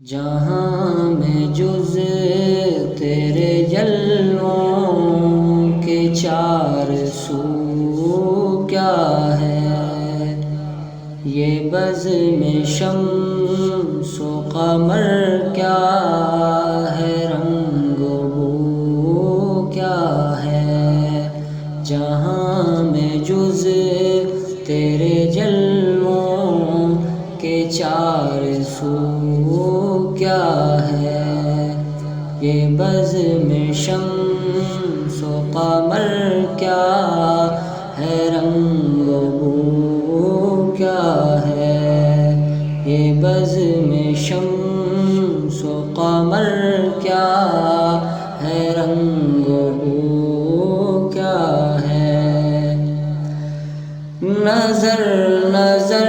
جہاں میں جز تیرے جلووں کے چار سو کیا ہے، یہ بزم شمس و قمر کیا ہے، رنگ و بو کیا ہے۔ جہاں میں جز تیرے جلووں کے چار سو کیا ہے، یہ بزم شمس و قمر کیا ہے، رنگ و بو کیا ہے۔ یہ بزم شمس و قمر کیا ہے، رنگ و بو کیا ہے۔ نظر نظر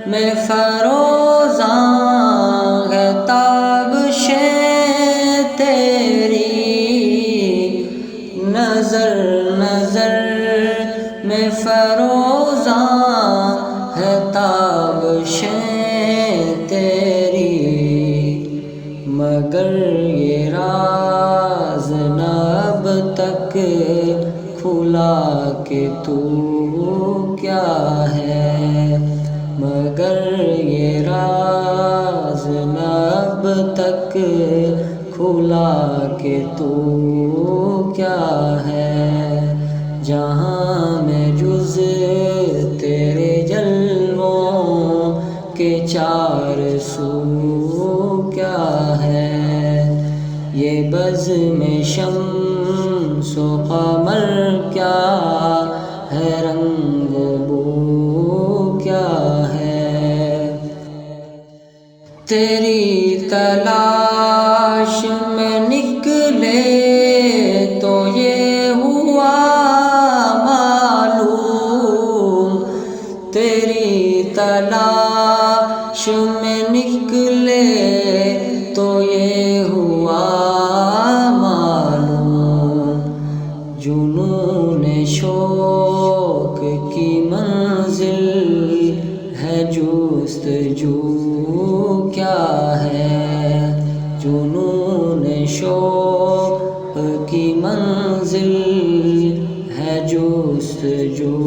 میں فروزاں ہے تابشیں تیری، نظر نظر میں فروزاں ہے تابشیں تیری، مگر یہ راز نہ اب تک کھلا کہ تو کیا ہے، مگر یہ راز نہ اب تک کھلا کہ تو کیا ہے۔ جہاں میں جز تیرے جلووں کے چار سو کیا ہے، یہ بزم شمس و قمر کیا ہے، رنگ و بو کیا ہے۔ تیری تلاش میں نکلے تو یہ ہوا معلوم، تیری تلاش میں نکلے تو یہ ہوا معلوم، جنون شوق کی منزل ہے جستجو کیا ہے، جنون شوق کی منزل ہے جستجو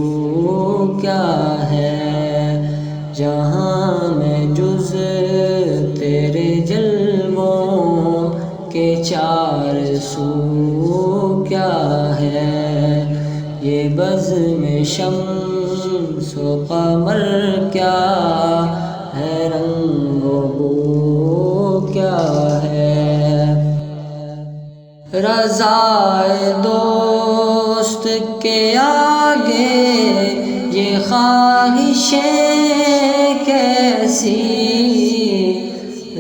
کیا ہے۔ جہاں میں جز تیرے جلووں کے چار سو کیا ہے، یہ بزم شمس و قمر کیا ہے، رنگ و بو کیا ہے۔ رضائے دوست کے آگے یہ خواہشیں کیسی،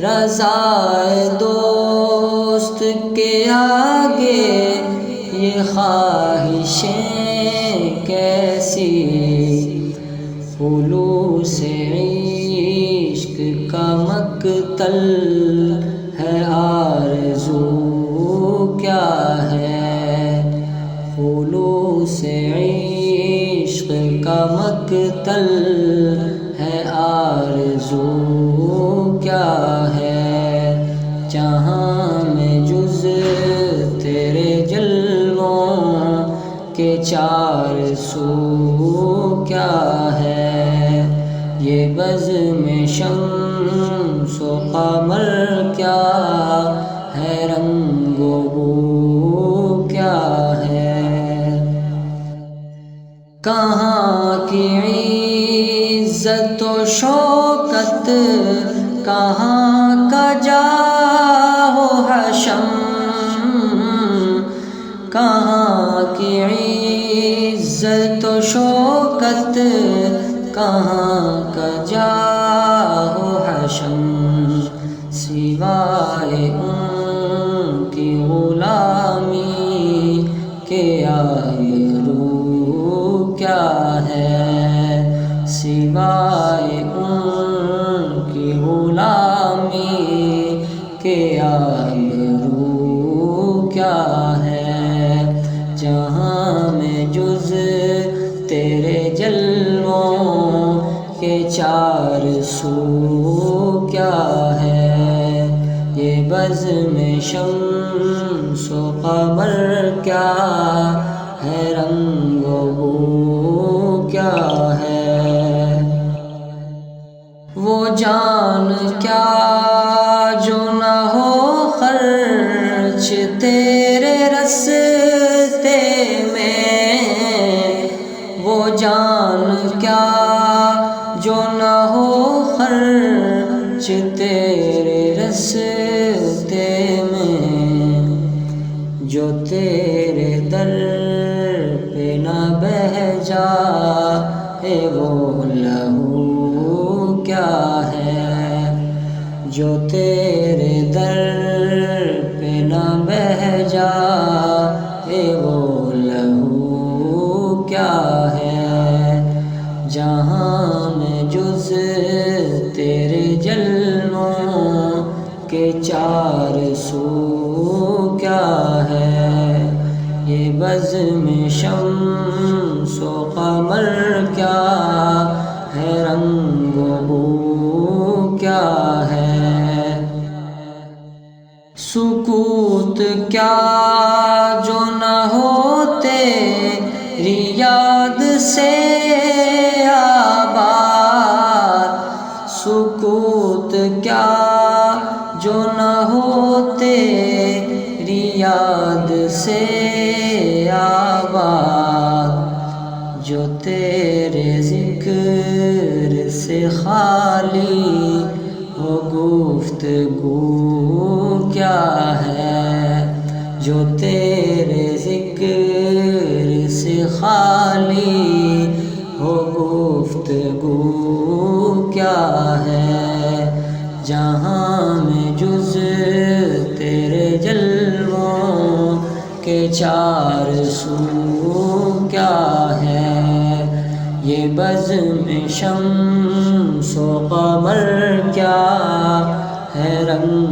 رضائے دوست کے آگے یہ خواہشیں کیسی، خلوص عشق کا مقتل ہے آرزو کیا ہے، خلوص عشق کا مقتل ہے آرزو کیا ہے۔ جہاں میں جز تیرے جلووں کے چار سو کیا ہے، یہ بزم شمس و قمر کیا ہے، رنگ و بو کیا ہے۔ کہاں کی عزت و شوکت، کہاں کا جاہ و حشم، کہاں کی عزت و شوکت، کہاں کا جاہ و حشم، سوائے ان کی غلامی کے آبرو کیا ہے، سوائے ان کی غلامی کے آبرو کیا ہے۔ جہاں میں جز تیرے جلووں کے چار سو کیا ہے۔ میں شمس و قمر کیا ہے، رنگ و بو کیا ہے، وہ جان کیا جو نہ ہو خرچ تیرے راستے میں، وہ جان کیا جو نہ ہو خرچ تیرے راستے میں، جو تیرے در پہ نہ بہہ جائے وہ لہو کیا ہے، جو تیرے در پہ نہ بہہ جائے وہ لہو کیا ہے، جہاں میں جز تیرے جلووں کے چار سو کیا ہے، یہ بزم شمس و قمر کیا ہے، رنگ و بو کیا ہے، سکوت کیا جو نہ ہو تیری یاد سے آباد، سکوت کیا جو نہ ہو تیری یاد سے آباد، جو تیرے ذکر سے خالی ہو گفتگو کیا ہے، جو تیرے ذکر سے خالی ہو گفتگو کیا ہے، جہاں میں جز تیرے جلووں کے چار سو کیا ہے، یہ بزم شمس و قمر کیا ہے، رنگ